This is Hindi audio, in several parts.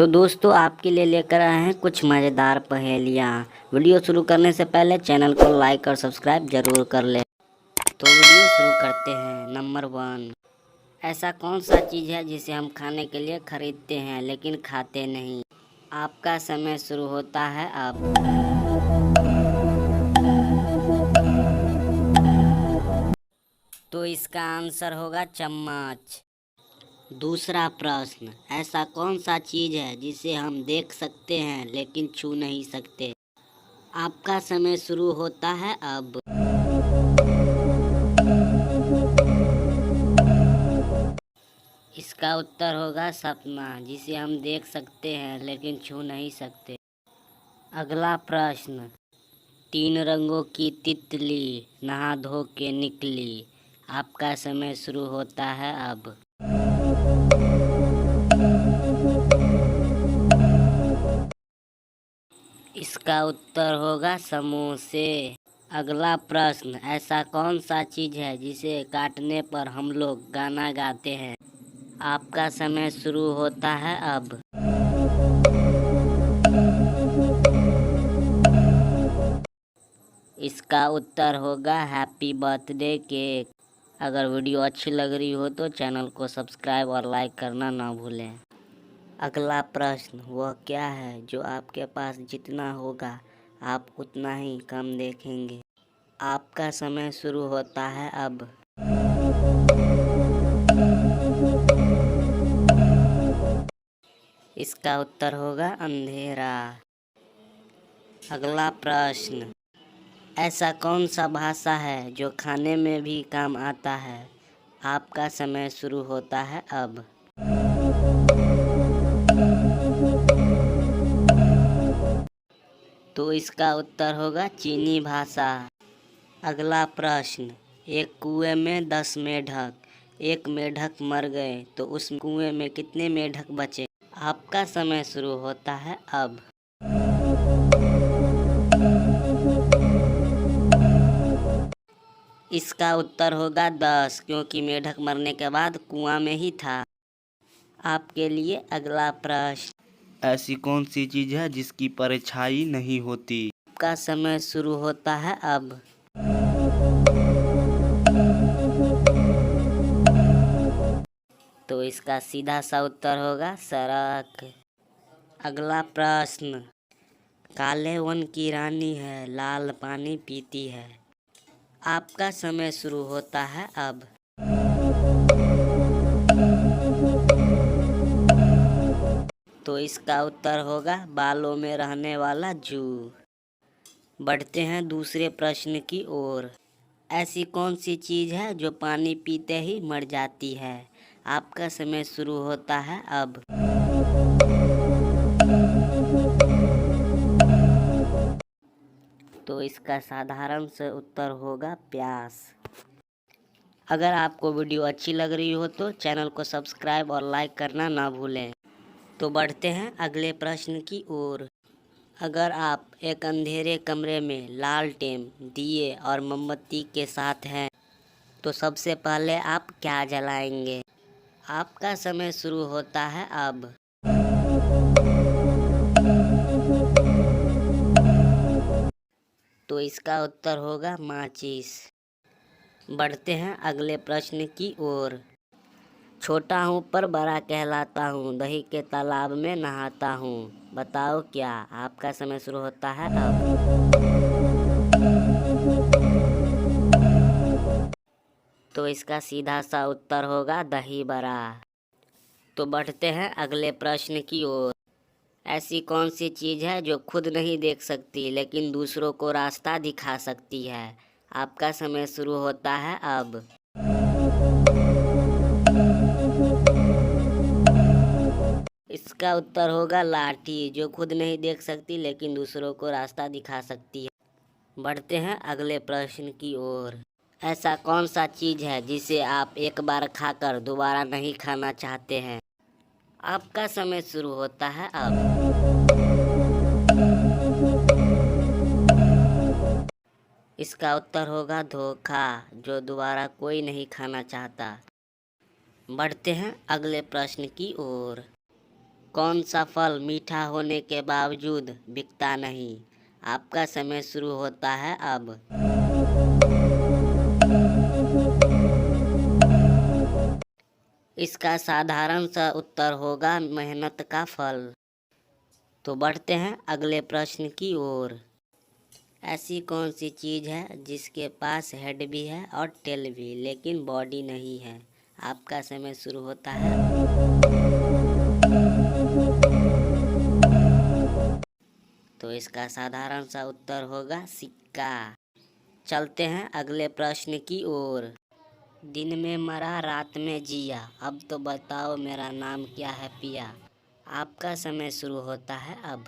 तो दोस्तों आपके लिए लेकर आए हैं कुछ मज़ेदार पहेलियाँ। वीडियो शुरू करने से पहले चैनल को लाइक और सब्सक्राइब जरूर कर ले। तो वीडियो शुरू करते हैं। नंबर 1, ऐसा कौन सा चीज़ है जिसे हम खाने के लिए खरीदते हैं लेकिन खाते नहीं? आपका समय शुरू होता है अब। तो इसका आंसर होगा चम्मच। दूसरा प्रश्न, ऐसा कौन सा चीज़ है जिसे हम देख सकते हैं लेकिन छू नहीं सकते? आपका समय शुरू होता है अब। इसका उत्तर होगा सपना, जिसे हम देख सकते हैं लेकिन छू नहीं सकते। अगला प्रश्न, 3 रंगों की तितली नहा धो के निकली। आपका समय शुरू होता है अब। इसका उत्तर होगा समोसे। अगला प्रश्न, ऐसा कौन सा चीज़ है जिसे काटने पर हम लोग गाना गाते हैं? आपका समय शुरू होता है अब। इसका उत्तर होगा हैप्पी बर्थडे केक। अगर वीडियो अच्छी लग रही हो तो चैनल को सब्सक्राइब और लाइक करना ना भूलें। अगला प्रश्न, वह क्या है जो आपके पास जितना होगा आप उतना ही कम देखेंगे? आपका समय शुरू होता है अब। इसका उत्तर होगा अंधेरा। अगला प्रश्न, ऐसा कौन सा भाषा है जो खाने में भी काम आता है? आपका समय शुरू होता है अब। तो इसका उत्तर होगा चीनी भाषा। अगला प्रश्न, एक कुएं में 10 मेढक, एक मेढक मर गए तो उस कुएं में कितने मेढक बचे? आपका समय शुरू होता है अब। इसका उत्तर होगा 10, क्योंकि मेढक मरने के बाद कुआं में ही था। आपके लिए अगला प्रश्न, ऐसी कौन सी चीज है जिसकी परछाई नहीं होती? आपका समय शुरू होता है अब। तो इसका सीधा सा उत्तर होगा सड़क। अगला प्रश्न, काले वन की रानी है, लाल पानी पीती है। आपका समय शुरू होता है अब। तो इसका उत्तर होगा बालों में रहने वाला जू। बढ़ते हैं दूसरे प्रश्न की ओर। ऐसी कौन सी चीज़ है जो पानी पीते ही मर जाती है? आपका समय शुरू होता है अब। तो इसका साधारण से उत्तर होगा प्यास। अगर आपको वीडियो अच्छी लग रही हो तो चैनल को सब्सक्राइब और लाइक करना ना भूलें। तो बढ़ते हैं अगले प्रश्न की ओर। अगर आप एक अंधेरे कमरे में लालटेन, दिए और मोमबत्ती के साथ हैं तो सबसे पहले आप क्या जलाएंगे? आपका समय शुरू होता है अब। तो इसका उत्तर होगा माचिस। बढ़ते हैं अगले प्रश्न की ओर। छोटा हूँ पर बड़ा कहलाता हूँ, दही के तालाब में नहाता हूँ। बताओ क्या? आपका समय शुरू होता है अब। तो इसका सीधा सा उत्तर होगा दही बड़ा। तो बढ़ते हैं अगले प्रश्न की ओर। ऐसी कौन सी चीज़ है जो खुद नहीं देख सकती लेकिन दूसरों को रास्ता दिखा सकती है? आपका समय शुरू होता है अब। इसका उत्तर होगा लाठी, जो खुद नहीं देख सकती लेकिन दूसरों को रास्ता दिखा सकती है। बढ़ते हैं अगले प्रश्न की ओर। ऐसा कौन सा चीज़ है जिसे आप एक बार खाकर दोबारा नहीं खाना चाहते हैं? आपका समय शुरू होता है अब। इसका उत्तर होगा धोखा, जो दोबारा कोई नहीं खाना चाहता। बढ़ते हैं अगले प्रश्न की ओर। कौन सा फल मीठा होने के बावजूद बिकता नहीं? आपका समय शुरू होता है अब। इसका साधारण सा उत्तर होगा मेहनत का फल। तो बढ़ते हैं अगले प्रश्न की ओर। ऐसी कौन सी चीज़ है जिसके पास हेड भी है और टेल भी लेकिन बॉडी नहीं है? आपका समय शुरू होता है। तो इसका साधारण सा उत्तर होगा सिक्का। चलते हैं अगले प्रश्न की ओर। दिन में मरा रात में जिया, अब तो बताओ मेरा नाम क्या है पिया? आपका समय शुरू होता है अब।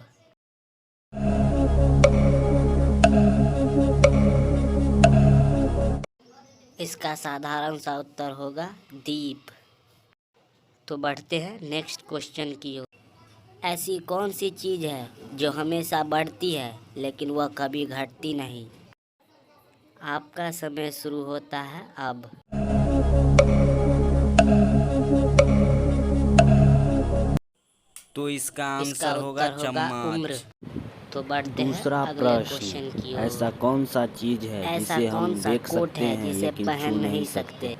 इसका साधारण सा उत्तर होगा दीप। तो बढ़ते हैं नेक्स्ट क्वेश्चन की ओर। ऐसी कौन सी चीज़ है जो हमेशा बढ़ती है लेकिन वह कभी घटती नहीं? आपका समय शुरू होता है अब। तो इसका इसका आंसर होगा उत्तर होगा उम्र। चम्मच। तो बढ़ते हैं दूसरा अगले क्वेश्चन प्रश्न, की ओर। ऐसा कौन सा चीज है ऐसा जिसे कौन हम सा देख कोट सकते है हैं जिसे लेकिन पहन छू नहीं सकते?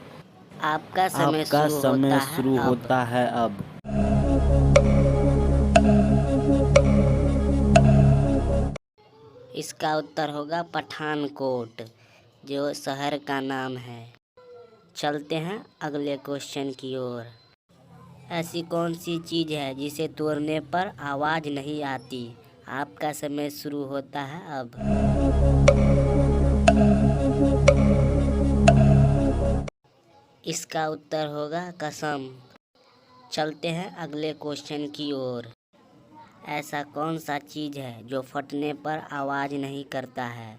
आपका समय आपका शुरू समय होता है शुरू अब। होता है अब। इसका उत्तर होगा पठानकोट, जो शहर का नाम है। चलते हैं अगले क्वेश्चन की ओर। ऐसी कौन सी चीज़ है जिसे तोड़ने पर आवाज़ नहीं आती? आपका समय शुरू होता है अब। इसका उत्तर होगा कसम। चलते हैं अगले क्वेश्चन की ओर। ऐसा कौन सा चीज़ है जो फटने पर आवाज़ नहीं करता है?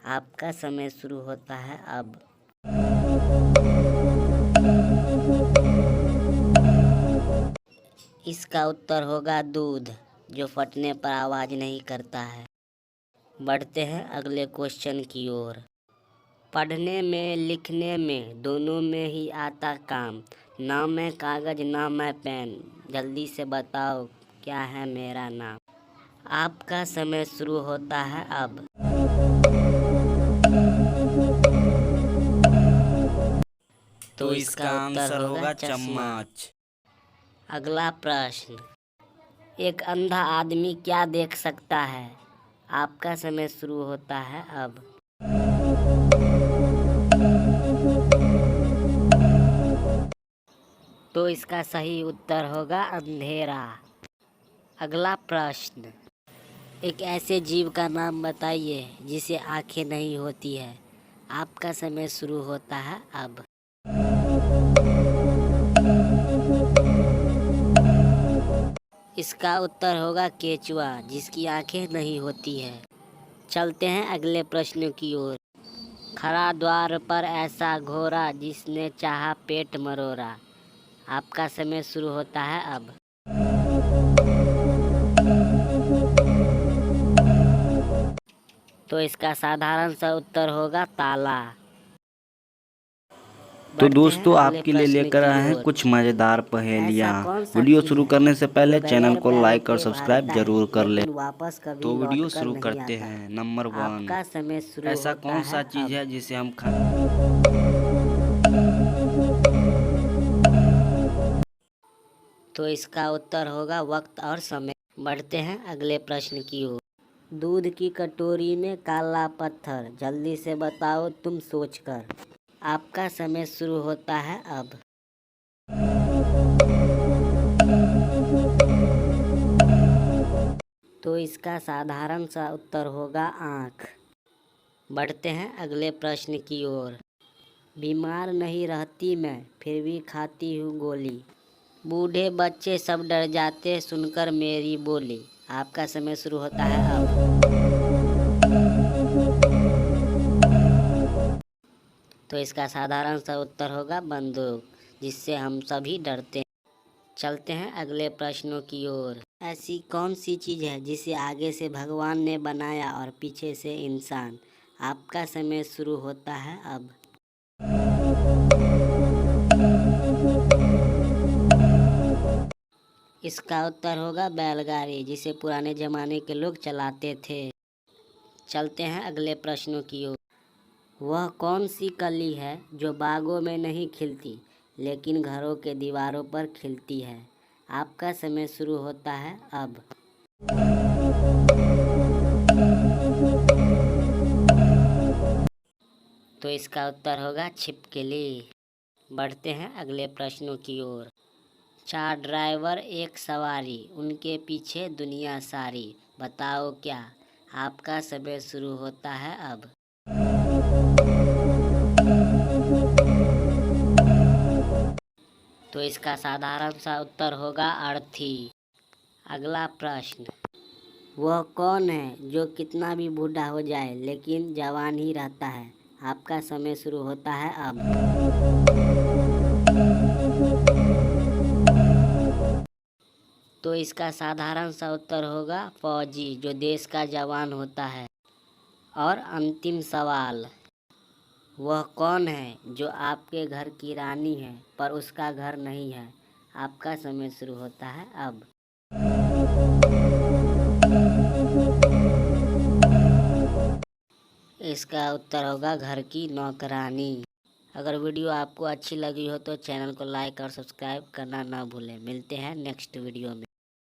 आपका समय शुरू होता है अब। इसका उत्तर होगा दूध, जो फटने पर आवाज़ नहीं करता है। बढ़ते हैं अगले क्वेश्चन की ओर। पढ़ने में लिखने में दोनों में ही आता काम, ना मैं कागज़ ना मैं पेन, जल्दी से बताओ क्या है मेरा नाम? आपका समय शुरू होता है अब। तो इसका उत्तर आंसर होगा चश्मा। चम्मच। अगला प्रश्न, एक अंधा आदमी क्या देख सकता है? आपका समय शुरू होता है अब। तो इसका सही उत्तर होगा अंधेरा। अगला प्रश्न, एक ऐसे जीव का नाम बताइए जिसे आंखें नहीं होती है। आपका समय शुरू होता है अब। इसका उत्तर होगा केचुआ, जिसकी आंखें नहीं होती है। चलते हैं अगले प्रश्न की ओर। खड़ा द्वार पर ऐसा घोड़ा जिसने चाहा पेट मरोड़ा। आपका समय शुरू होता है अब। तो इसका साधारण सा उत्तर होगा ताला। तो बढ़ते दोस्तों हैं अगले आपके लिए प्रश्न लेकर की आए हैं ओर। कुछ मज़ेदार पहेलियाँ। ऐसा कौन सा वीडियो चीज़ शुरू है करने से पहले जो चैनल बगैर को पैरों लाइक और के सब्सक्राइब भागता है, जरूर कर ले। लेकिन वापस कभी तो वीडियो लौट कर शुरू नहीं करते आता? हैं। नंबर 1, आपका समय शुरू ऐसा होता कौन सा है चीज़ अब। है जिसे हम तो इसका उत्तर होगा वक्त और समय। बढ़ते हैं अगले प्रश्न की ओर। दूध की कटोरी में काला पत्थर, जल्दी से बताओ तुम सोचकर। आपका समय शुरू होता है अब। तो इसका साधारण सा उत्तर होगा आँख। बढ़ते हैं अगले प्रश्न की ओर। बीमार नहीं रहती मैं, फिर भी खाती हूँ गोली। बूढ़े बच्चे सब डर जाते सुनकर मेरी बोली। आपका समय शुरू होता है अब। तो इसका साधारण सा उत्तर होगा बंदूक, जिससे हम सभी डरते हैं। चलते हैं अगले प्रश्नों की ओर। ऐसी कौन सी चीज़ है जिसे आगे से भगवान ने बनाया और पीछे से इंसान? आपका समय शुरू होता है अब। इसका उत्तर होगा बैलगाड़ी, जिसे पुराने ज़माने के लोग चलाते थे। चलते हैं अगले प्रश्नों की ओर। वह कौन सी कली है जो बागों में नहीं खिलती लेकिन घरों के दीवारों पर खिलती है? आपका समय शुरू होता है अब। तो इसका उत्तर होगा छिपकली। बढ़ते हैं अगले प्रश्नों की ओर। 4 ड्राइवर एक सवारी, उनके पीछे दुनिया सारी, बताओ क्या? आपका समय शुरू होता है अब। तो इसका साधारण सा उत्तर होगा अर्थी। अगला प्रश्न। वह कौन है जो कितना भी बूढ़ा हो जाए लेकिन जवान ही रहता है? आपका समय शुरू होता है अब। तो इसका साधारण सा उत्तर होगा फौजी, जो देश का जवान होता है। और अंतिम सवाल। वह कौन है जो आपके घर की रानी है पर उसका घर नहीं है? आपका समय शुरू होता है अब। इसका उत्तर होगा घर की नौकरानी। अगर वीडियो आपको अच्छी लगी हो तो चैनल को लाइक और सब्सक्राइब करना ना भूलें। मिलते हैं नेक्स्ट वीडियो में।